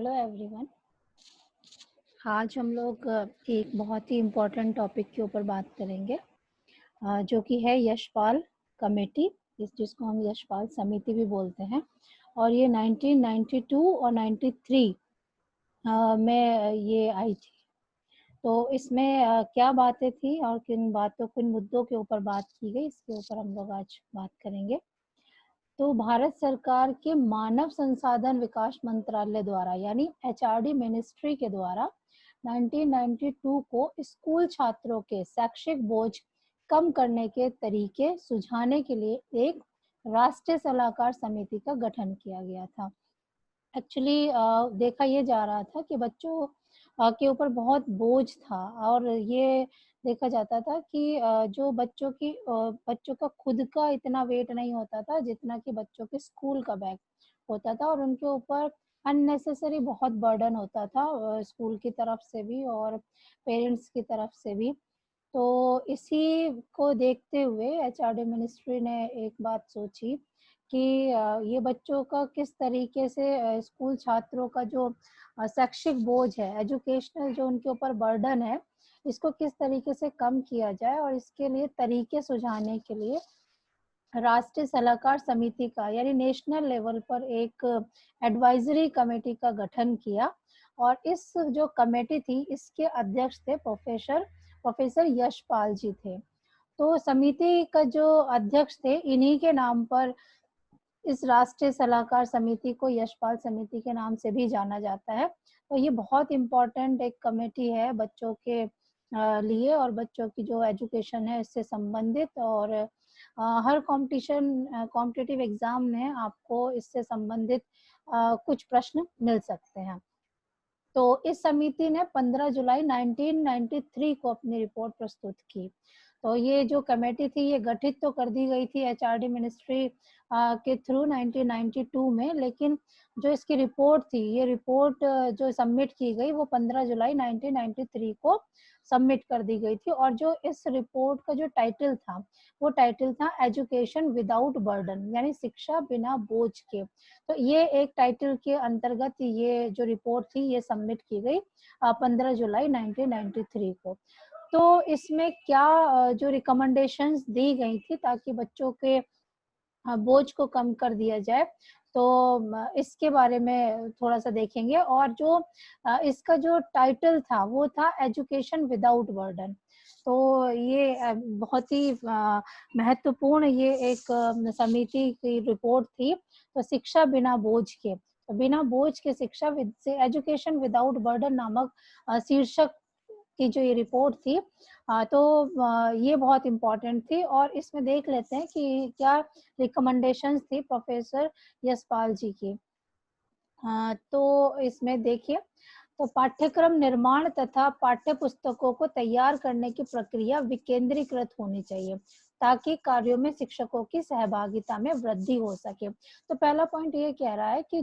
Hello everyone. आज हम लोग एक बहुत ही इम्पोर्टेंट टॉपिक के ऊपर बात करेंगे, जो कि है यशपाल कमेटी, जिसको हम यशपाल समिति भी बोलते हैं। और ये 1992 और 93 में ये आई थी। तो इसमें क्या बातें थी और किन मुद्दों के ऊपर बात की गई, इसके ऊपर हम लोग आज बात करेंगे। तो भारत सरकार के मानव संसाधन विकास मंत्रालय द्वारा यानी एचआरडी मिनिस्ट्री के द्वारा 1992 को स्कूल छात्रों के शैक्षिक बोझ कम करने के तरीके सुझाने के लिए एक राष्ट्रीय सलाहकार समिति का गठन किया गया था। एक्चुअली देखा ये जा रहा था कि बच्चों के ऊपर बहुत बोझ था और ये देखा जाता था कि जो बच्चों का खुद का इतना वेट नहीं होता था जितना कि बच्चों के स्कूल का बैग होता था, और उनके ऊपर अननेसेसरी बहुत बर्डन होता था स्कूल की तरफ से भी और पेरेंट्स की तरफ से भी। तो इसी को देखते हुए एचआरडी मिनिस्ट्री ने एक बात सोची कि ये बच्चों का किस तरीके से स्कूल छात्रों का जो शैक्षिक बोझ है, एजुकेशनल जो उनके ऊपर बर्डन है, इसको किस तरीके से कम किया जाए, और इसके लिए तरीके सुझाने के लिए राष्ट्रीय सलाहकार समिति का यानी नेशनल लेवल पर एक एडवाइजरी कमेटी का गठन किया। और इस जो कमेटी थी, इसके अध्यक्ष थे प्रोफेसर यशपाल जी थे। तो समिति का जो अध्यक्ष थे, इन्हीं के नाम पर इस राष्ट्रीय सलाहकार समिति को यशपाल समिति के नाम से भी जाना जाता है। तो ये बहुत इम्पोर्टेंट एक कमेटी है बच्चों के लिए, और बच्चों की जो एजुकेशन है इससे संबंधित, और हर कॉम्पिटिटिव एग्जाम में आपको इससे संबंधित कुछ प्रश्न मिल सकते हैं। तो इस समिति ने 15 जुलाई 1993 को अपनी रिपोर्ट प्रस्तुत की। तो ये जो कमेटी थी ये गठित तो कर दी गई थी एचआरडी मिनिस्ट्री के थ्रू 1992 में, लेकिन जो इसकी रिपोर्ट थी, ये रिपोर्ट जो सबमिट की गई वो 15 जुलाई 1993 को सबमिट कर दी गई थी। और जो इस रिपोर्ट का जो टाइटल था, वो टाइटल था एजुकेशन विदाउट बर्डन, यानी शिक्षा बिना बोझ के। तो ये एक टाइटल के अंतर्गत ये जो रिपोर्ट थी ये सबमिट की गई 15 जुलाई 1993 को। तो इसमें क्या जो रिकमेंडेशंस दी गई थी ताकि बच्चों के बोझ को कम कर दिया जाए, तो इसके बारे में थोड़ा सा देखेंगे। और जो इसका जो टाइटल था वो था एजुकेशन विदाउट बर्डन। तो ये बहुत ही महत्वपूर्ण ये एक समिति की रिपोर्ट थी। तो शिक्षा बिना बोझ के, तो बिना बोझ के शिक्षा एजुकेशन विदाउट बर्डन नामक शीर्षक की जो ये रिपोर्ट थी, तो ये बहुत इम्पोर्टेंट थी। और इसमें देख लेते हैं कि क्या रिकमेंडेशंस थी प्रोफेसर यशपाल जी की। तो इसमें देखिए, तो पाठ्यक्रम निर्माण तथा पाठ्य पुस्तकों को तैयार करने की प्रक्रिया विकेंद्रीकृत होनी चाहिए ताकि कार्यों में शिक्षकों की सहभागिता में वृद्धि हो सके। तो पहला पॉइंट ये कह रहा है कि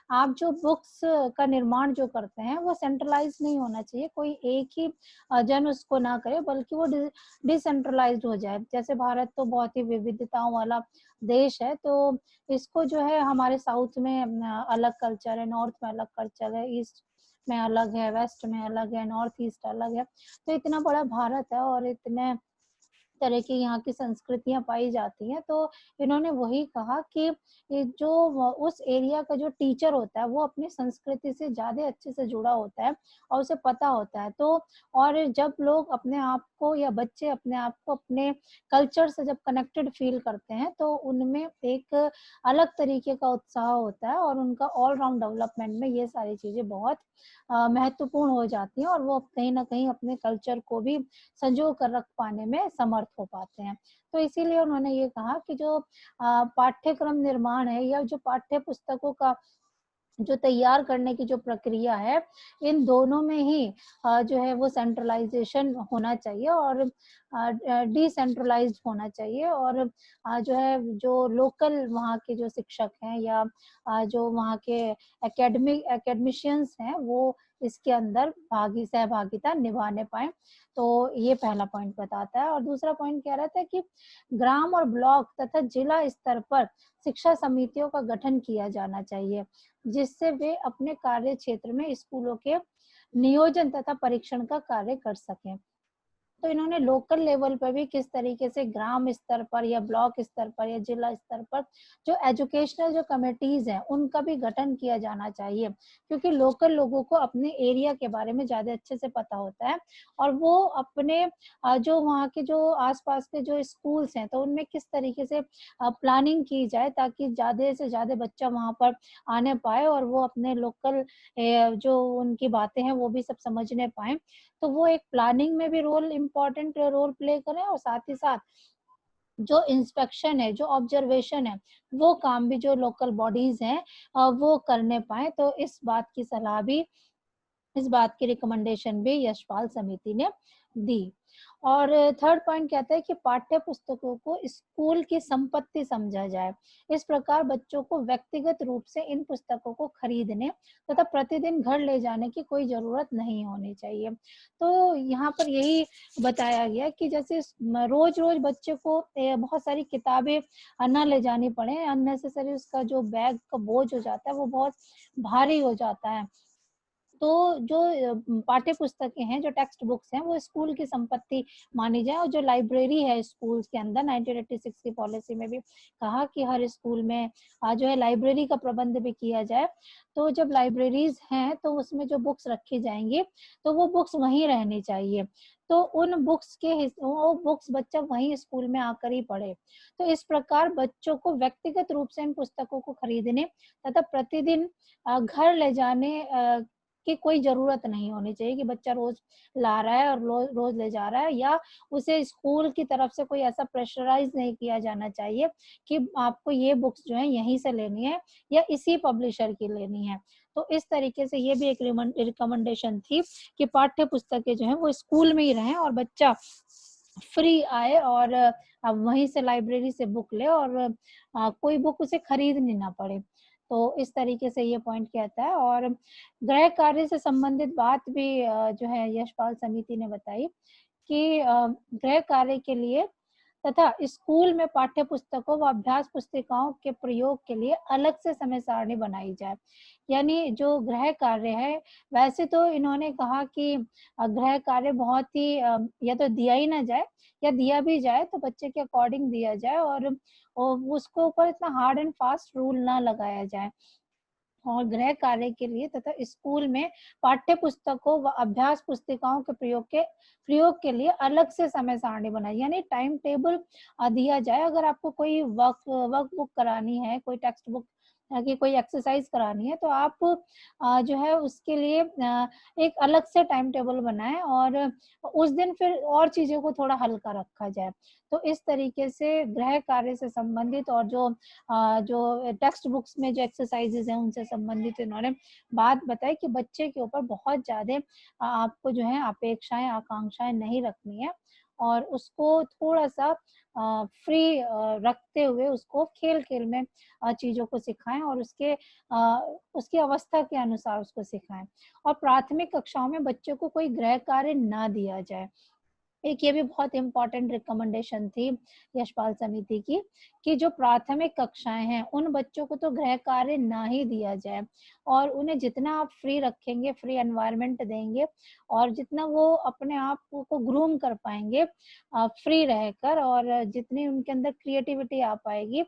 आप जो बुक्स का निर्माण जो करते हैं वो सेंट्रलाइज नहीं होना चाहिए, कोई एक ही जन उसको ना करे, बल्कि वो डिसेंट्रलाइज्ड हो जाए। जैसे भारत तो बहुत ही विविधताओं वाला देश है, तो इसको जो है हमारे साउथ में अलग कल्चर है, नॉर्थ में अलग कल्चर है, ईस्ट में अलग है, वेस्ट में अलग है, नॉर्थ ईस्ट अलग है। तो इतना बड़ा भारत है और इतने तरह की यहाँ की संस्कृतियां पाई जाती हैं। तो इन्होंने वही कहा कि ये जो उस एरिया का जो टीचर होता है वो अपनी संस्कृति से ज्यादा अच्छे से जुड़ा होता है और उसे पता होता है। तो और जब लोग अपने आप को या बच्चे अपने आप को अपने कल्चर से जब कनेक्टेड फील करते हैं तो उनमें एक अलग तरीके का उत्साह होता है और उनका ऑलराउंड डेवलपमेंट में ये सारी चीजें बहुत महत्वपूर्ण हो जाती हैं, और वो कहीं ना कहीं अपने कल्चर को भी संजो कर रख पाने में समर्थ हो पाते हैं। तो इसीलिए उन्होंने ये कहा कि जो पाठ्यक्रम निर्माण है या जो पाठ्य पुस्तकों का जो तैयार करने की जो प्रक्रिया है, इन दोनों में ही जो है वो सेंट्रलाइजेशन होना चाहिए और डिसेंट्रलाइज्ड होना चाहिए। और जो है जो लोकल वहाँ के जो शिक्षक हैं या जो वहाँ के एकेडमिशियंस हैं, वो इसके अंदर सहभागिता निभाने पाए। तो ये पहला पॉइंट बताता है। और दूसरा पॉइंट कह रहा था कि ग्राम और ब्लॉक तथा जिला स्तर पर शिक्षा समितियों का गठन किया जाना चाहिए, जिससे वे अपने कार्य क्षेत्र में स्कूलों के नियोजन तथा परीक्षण का कार्य कर सकें। तो इन्होंने लोकल लेवल पर भी किस तरीके से ग्राम स्तर पर या ब्लॉक स्तर पर या जिला स्तर पर जो एजुकेशनल जो कमेटीज हैं उनका भी गठन किया जाना चाहिए, क्योंकि लोकल लोगों को अपने एरिया के बारे में ज्यादा अच्छे से पता होता है और वो अपने जो वहाँ के जो आसपास के जो स्कूल्स हैं तो उनमें किस तरीके से प्लानिंग की जाए ताकि ज्यादा से ज्यादा बच्चा वहाँ पर आने पाए और वो अपने लोकल जो उनकी बातें हैं वो भी सब समझने पाए। तो वो एक प्लानिंग में भी इम्पोर्टेंट रोल प्ले करें और साथ ही साथ जो इंस्पेक्शन है, जो ऑब्जर्वेशन है, वो काम भी जो लोकल बॉडीज हैं वो करने पाए। तो इस बात की सलाह भी, इस बात की रिकमेंडेशन भी यशपाल समिति ने दी। और थर्ड पॉइंट कहता है कि पाठ्य पुस्तकों को स्कूल की संपत्ति समझा जाए। इस प्रकार बच्चों को व्यक्तिगत रूप से इन पुस्तकों को खरीदने तथा प्रतिदिन घर ले जाने की कोई जरूरत नहीं होनी चाहिए। तो यहाँ पर यही बताया गया कि जैसे रोज रोज बच्चे को बहुत सारी किताबें न ले जानी पड़े, अननेसेसरी उसका जो बैग का बोझ हो जाता है वो बहुत भारी हो जाता है। तो जो पाठ्य पुस्तकें हैं, जो टेक्स्ट बुक्स हैं, वो स्कूल की संपत्ति मानी जाए। और जो लाइब्रेरी है स्कूल्स के अंदर 1986 की पॉलिसी में भी कहा कि हर स्कूल में जो है लाइब्रेरी का प्रबंध भी किया जाए। तो जब लाइब्रेरीज हैं तो उसमें जो बुक्स रखी जाएंगी तो वो बुक्स वहीं रहनी चाहिए। तो उन बुक्स के वो बुक्स बच्चा वहीं स्कूल में आकर ही पढ़े। तो इस प्रकार बच्चों को व्यक्तिगत रूप से इन पुस्तकों को खरीदने तथा प्रतिदिन घर ले जाने की कोई जरूरत नहीं होनी चाहिए कि बच्चा रोज ला रहा है और रोज ले जा रहा है, या उसे स्कूल की तरफ से कोई ऐसा प्रेशराइज नहीं किया जाना चाहिए कि आपको ये बुक्स जो है यहीं से लेनी है या इसी पब्लिशर की लेनी है। तो इस तरीके से ये भी एक रिकमेंडेशन थी कि पाठ्य पुस्तकें जो है वो स्कूल में ही रहें और बच्चा फ्री आए और वहीं से लाइब्रेरी से बुक ले और कोई बुक उसे खरीदनी ना पड़े। तो इस तरीके से ये पॉइंट कहता है। और गृह कार्य से संबंधित बात भी जो है यशपाल समिति ने बताई कि गृह कार्य के लिए तथा स्कूल में पाठ्य पुस्तकों व अभ्यास पुस्तिकाओं के प्रयोग के लिए अलग से समय सारणी बनाई जाए। यानी जो गृह कार्य है, वैसे तो इन्होंने कहा कि गृह कार्य बहुत ही या तो दिया ही ना जाए या दिया भी जाए तो बच्चे के अकॉर्डिंग दिया जाए और उसको ऊपर इतना हार्ड एंड फास्ट रूल ना लगाया जाए। और गृह कार्य के लिए तथा स्कूल में पाठ्य पुस्तकों व अभ्यास पुस्तिकाओं के प्रयोग के लिए अलग से समय सारणी बनाई, यानी टाइम टेबल दिया जाए। अगर आपको कोई वर्क बुक करानी है, कोई टेक्स्ट बुक की कोई एक्सरसाइज करानी है तो आप जो है उसके लिए एक अलग से टाइम टेबल बनाएं और उस दिन फिर और चीजों को थोड़ा हल्का रखा जाए। तो इस तरीके से गृह कार्य से संबंधित और जो टेक्स्ट बुक्स में जो एक्सरसाइजेज हैं उनसे संबंधित इन्होंने बात बताई कि बच्चे के ऊपर बहुत ज्यादा आपको जो है अपेक्षाएं आकांक्षाएं नहीं रखनी है और उसको थोड़ा सा फ्री रखते हुए उसको खेल खेल में चीजों को सिखाएं और उसकी अवस्था के अनुसार उसको सिखाएं। और प्राथमिक कक्षाओं में बच्चों को कोई गृह कार्य ना दिया जाए। एक ये भी बहुत इंपॉर्टेंट रिकमेंडेशन थी यशपाल समिति की कि जो प्राथमिक कक्षाएं हैं उन बच्चों को तो गृह कार्य ना ही दिया जाए और उन्हें जितना आप फ्री रखेंगे, फ्री एनवायरनमेंट देंगे और जितना वो अपने आप को ग्रूम कर पाएंगे फ्री रहकर और जितनी उनके अंदर क्रिएटिविटी आ पाएगी,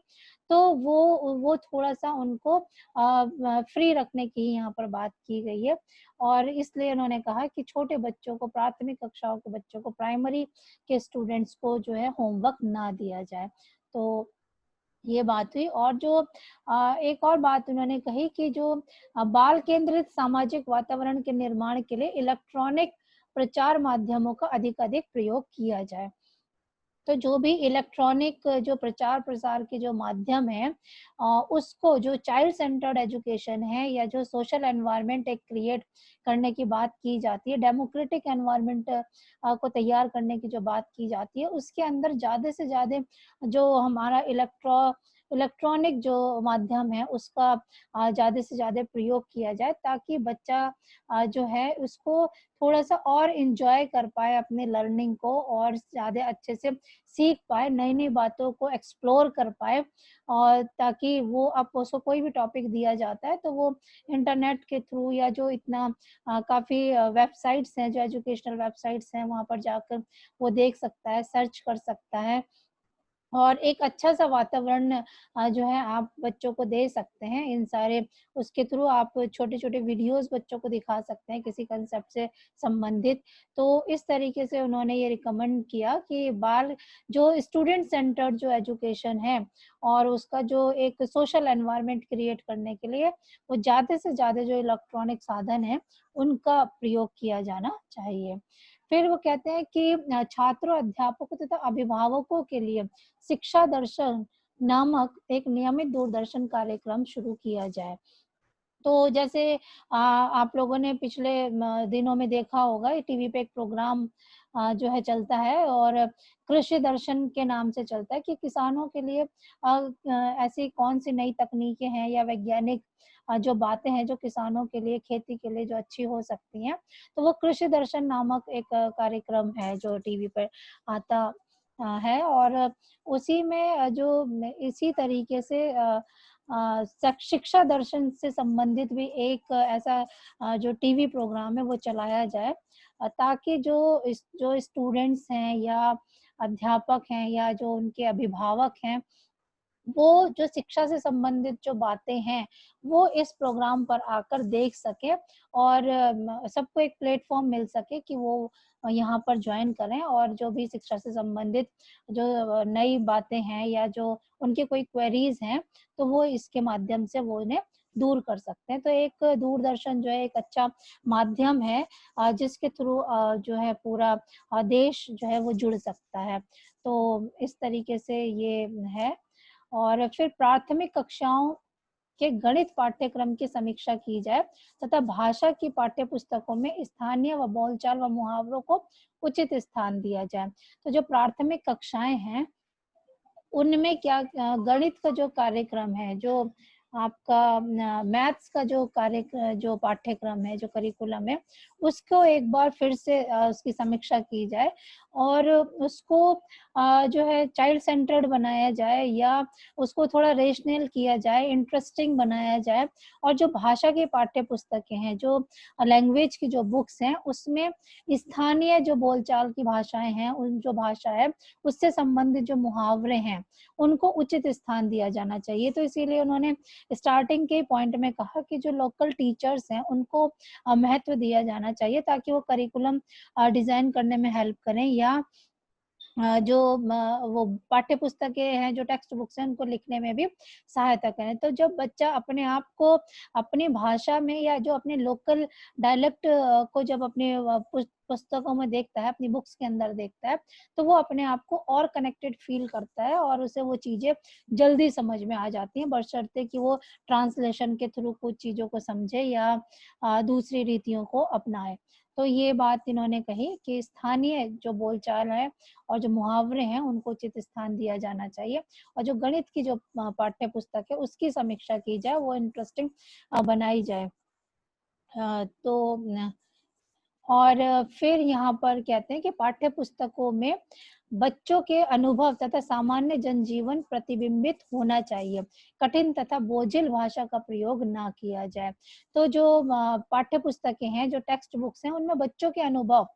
तो वो थोड़ा सा उनको फ्री रखने की यहाँ पर बात की गई है। और इसलिए उन्होंने कहा कि छोटे बच्चों को, प्राथमिक कक्षाओं के बच्चों को, प्राइमरी के स्टूडेंट्स को जो है होमवर्क ना दिया जाए। तो ये बात हुई। और जो एक और बात उन्होंने कही कि जो बाल केंद्रित सामाजिक वातावरण के निर्माण के लिए इलेक्ट्रॉनिक प्रचार माध्यमों का अधिक प्रयोग किया जाए। तो जो भी इलेक्ट्रॉनिक जो प्रचार प्रसार के जो माध्यम है उसको, जो चाइल्ड सेंटर्ड एजुकेशन है या जो सोशल एनवायरनमेंट एक क्रिएट करने की बात की जाती है, डेमोक्रेटिक एनवायरनमेंट को तैयार करने की जो बात की जाती है, उसके अंदर ज्यादा से ज्यादा जो हमारा इलेक्ट्रॉनिक जो माध्यम है उसका ज़्यादा से ज़्यादा प्रयोग किया जाए, ताकि बच्चा जो है उसको थोड़ा-सा और एन्जॉय कर पाए अपने लर्निंग को, और ज़्यादा अच्छे से सीख पाए, नई-नई बातों को एक्सप्लोर कर पाए, और ताकि वो अब उसको कोई भी टॉपिक दिया जाता है तो वो इंटरनेट के थ्रू, या जो इतना काफ़ी वेबसाइट्स हैं, जो एजुकेशनल वेबसाइट्स हैं, वहाँ पर जाकर वो देख सकता है, सर्च कर सकता है, और एक अच्छा-सा वातावरण जो है आप बच्चों को दे सकते हैं। इन सारे उसके थ्रू आप छोटे-छोटे वीडियोज़ बच्चों को दिखा सकते हैं किसी कंसेप्ट से संबंधित। तो इस तरीके से उन्होंने ये रिकमेंड किया कि बाल जो स्टूडेंट सेंटर्ड जो एजुकेशन है, और उसका जो एक सोशल एनवायरनमेंट क्रिएट करने के लिए वो ज़्यादा से ज़्यादा जो इलेक्ट्रॉनिक साधन हैं, उनका प्रयोग किया जाना चाहिए। फिर वो कहते हैं कि छात्रों, अध्यापकों तथा अभिभावकों के लिए शिक्षा दर्शन नामक एक नियमित दूरदर्शन कार्यक्रम शुरू किया जाए। तो जैसे आप लोगों ने पिछले दिनों में देखा होगा, टीवी पे एक प्रोग्राम जो है चलता है, और कृषि दर्शन के नाम से चलता है, कि किसानों के लिए ऐसी कौन-सी नई तकनीकें हैं या वैज्ञानिक जो बातें हैं जो किसानों के लिए, खेती के लिए जो अच्छी हो सकती हैं। तो वो कृषि दर्शन नामक एक कार्यक्रम है जो टीवी पर आता है, और उसी में इसी तरीके से शिक्षा दर्शन से संबंधित भी एक ऐसा जो टीवी प्रोग्राम है वो चलाया जाए, ताकि जो स्टूडेंट्स हैं, या अध्यापक हैं, या जो उनके अभिभावक हैं, वो जो शिक्षा से संबंधित जो बातें हैं, वो इस प्रोग्राम पर आकर देख सकें, और सबको एक प्लेटफ़ॉर्म मिल सके कि वो यहाँ पर जॉइन करें, और जो भी शिक्षा से संबंधित जो नई बातें हैं, या जो उनकी कोई क्वेरीज़ हैं, तो वो इसके माध्यम से वो उन्हें दूर कर सकते हैं। तो एक दूरदर्शन जो है एक अच्छा माध्यम है जिसके थ्रू जो है पूरा देश जो है वो जुड़ सकता है। तो इस तरीके से ये है। और फिर प्राथमिक कक्षाओं के गणित पाठ्यक्रम की समीक्षा की जाए, तथा भाषा की पाठ्य पुस्तकों में स्थानीय व बोलचाल व मुहावरों को उचित स्थान दिया जाए। तो जो प्राथमिक कक्षाएं हैं, उनमें क्या गणित का जो कार्यक्रम है, जो आपका मैथ्स का जो पाठ्यक्रम है, जो करिकुलम है, उसको एक बार फिर से उसकी समीक्षा की जाए, और उसको जो है चाइल्ड सेंटर्ड बनाया जाए, या उसको थोड़ा रेशनल किया जाए, इंटरेस्टिंग बनाया जाए, और जो भाषा की पाठ्य पुस्तकें हैं, जो लैंग्वेज की जो बुक्स हैं, उसमें स्थानीय जो बोलचाल की भाषाएँ हैं, उन जो भाषा है, उससे संबंधित जो मुहावरे हैं, उनको उचित स्थान दिया जाना चाहिए। तो इसीलिए उन्होंने स्टार्टिंग के पॉइंट में कहा कि जो लोकल टीचर्स हैं, उनको महत्व दिया जाना चाहिए, ताकि वो करिकुलम डिज़ाइन करने में हेल्प करें, या जो वो पाठ्य पुस्तकें हैं, जो टेक्स्ट बुक्स हैं, उनको लिखने में भी सहायता करें। तो जब बच्चा अपने आप को अपनी भाषा में, या जो अपने लोकल डायलेक्ट को जब अपने पुस्तकों में देखता है, अपनी बुक्स के अंदर देखता है, तो वो अपने आप को और कनेक्टेड फ़ील करता है, और उसे वो चीज़ें जल्दी समझ में आ जाती हैं, बशर्ते कि वो ट्रांसलेशन के थ्रू कुछ चीज़ों को समझे, या दूसरी रीतियों को अपनाए। तो ये बात इन्होंने कही कि स्थानीय जो बोलचाल है, और जो मुहावरे हैं, उनको उचित स्थान दिया जाना चाहिए, और जो गणित की जो पाठ्य पुस्तक है, उसकी समीक्षा की जाए, वो इंटरेस्टिंग बनाई जाए। तो फिर यहाँ पर कहते हैं कि पाठ्य पुस्तकों में बच्चों के अनुभव तथा सामान्य जनजीवन प्रतिबिंबित होना चाहिए। कठिन तथा बोझिल भाषा का प्रयोग ना किया जाए। तो जो पाठ्य पुस्तकें हैं, जो टेक्स्ट बुक्स हैं, उनमें बच्चों के अनुभव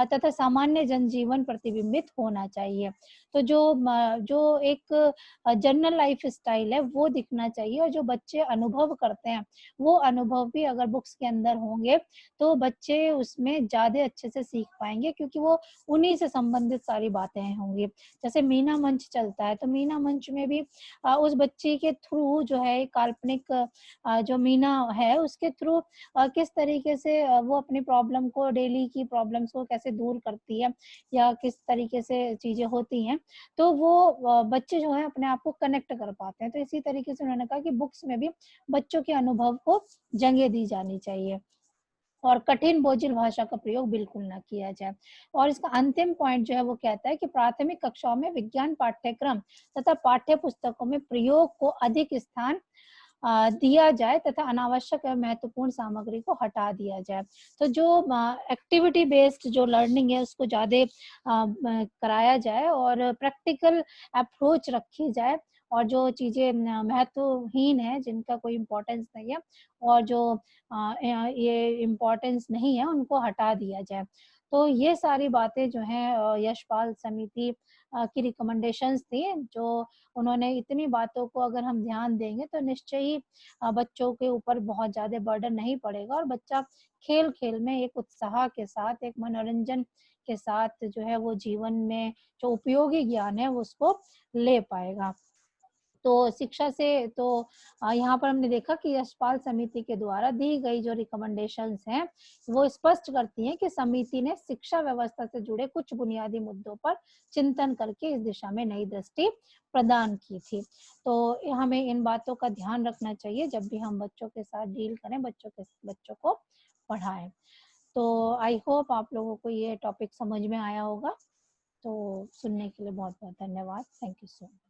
तथा सामान्य जनजीवन प्रतिबिंबित होना चाहिए। तो जो एक जनरल लाइफ स्टाइल है, वो दिखना चाहिए, और जो बच्चे अनुभव करते हैं, वो अनुभव भी अगर बुक्स के अंदर होंगे, तो बच्चे उसमें ज़्यादा अच्छे से सीख पाएँगे, क्योंकि वो उन्हीं से संबंधित सारी बातें होंगी। जैसे मीना मंच चलता है, तो मीना मंच में भी उस बच्चे के थ्रू जो है काल्पनिक जो मीना है, उसके थ्रू किस तरीके से वो अपनी प्रॉब्लम को, डेली की प्रॉब्लम्स को कैसे दूर करती है, या किस तरीके से चीज़ें होती हैं, तो वो बच्चे जो हैं अपने आप को कनेक्ट कर पाते हैं। तो इसी तरीके से उन्होंने कहा कि बुक्स में भी बच्चों के अनुभव को जगह दी जानी चाहिए। और कठिन बोझिल भाषा का प्रयोग बिल्कुल ना किया जाए। और इसका अंतिम पॉइंट जो है वो कहता है कि प्राथमिक कक्षाओं में विज्ञान पाठ्यक्रम तथा पाठ्य पुस्तकों में प्रयोग को अधिक स्थान दिया जाए तथा अनावश्यक एवं महत्वपूर्ण सामग्री को हटा दिया जाए। तो जो एक्टिविटी बेस्ड जो लर्निंग है उसको ज़्यादा कराया जाए और प्रैक्टिकल अप्रोच रखी जाए, और जो चीज़ें महत्वहीन है, जिनका कोई इम्पोर्टेंस नहीं है और जो ये इम्पोर्टेंस नहीं है, उनको हटा दिया जाए। तो ये सारी बातें जो हैं यशपाल समिति की रिकमेंडेशंस थी, जो उन्होंने इतनी बातों को अगर हम ध्यान देंगे तो निश्चय ही बच्चों के ऊपर बहुत ज़्यादा बर्डन नहीं पड़ेगा और बच्चा खेल-खेल में एक उत्साह के साथ, एक मनोरंजन के साथ जो है वो जीवन में जो उपयोगी ज्ञान है वो उसको ले पाएगा। तो शिक्षा से तो यहाँ पर हमने देखा कि यशपाल समिति के द्वारा दी गई जो रिकमेंडेशंस हैं वो स्पष्ट करती हैं कि समिति ने शिक्षा व्यवस्था से जुड़े कुछ बुनियादी मुद्दों पर चिंतन करके इस दिशा में नई दृष्टि प्रदान की थी। तो हमें इन बातों का ध्यान रखना चाहिए जब भी हम बच्चों के साथ डील करें, बच्चों को पढ़ाएं। तो आई होप आप लोगों को ये टॉपिक समझ में आया होगा। तो सुनने के लिए बहुत बहुत धन्यवाद। Thank you so much.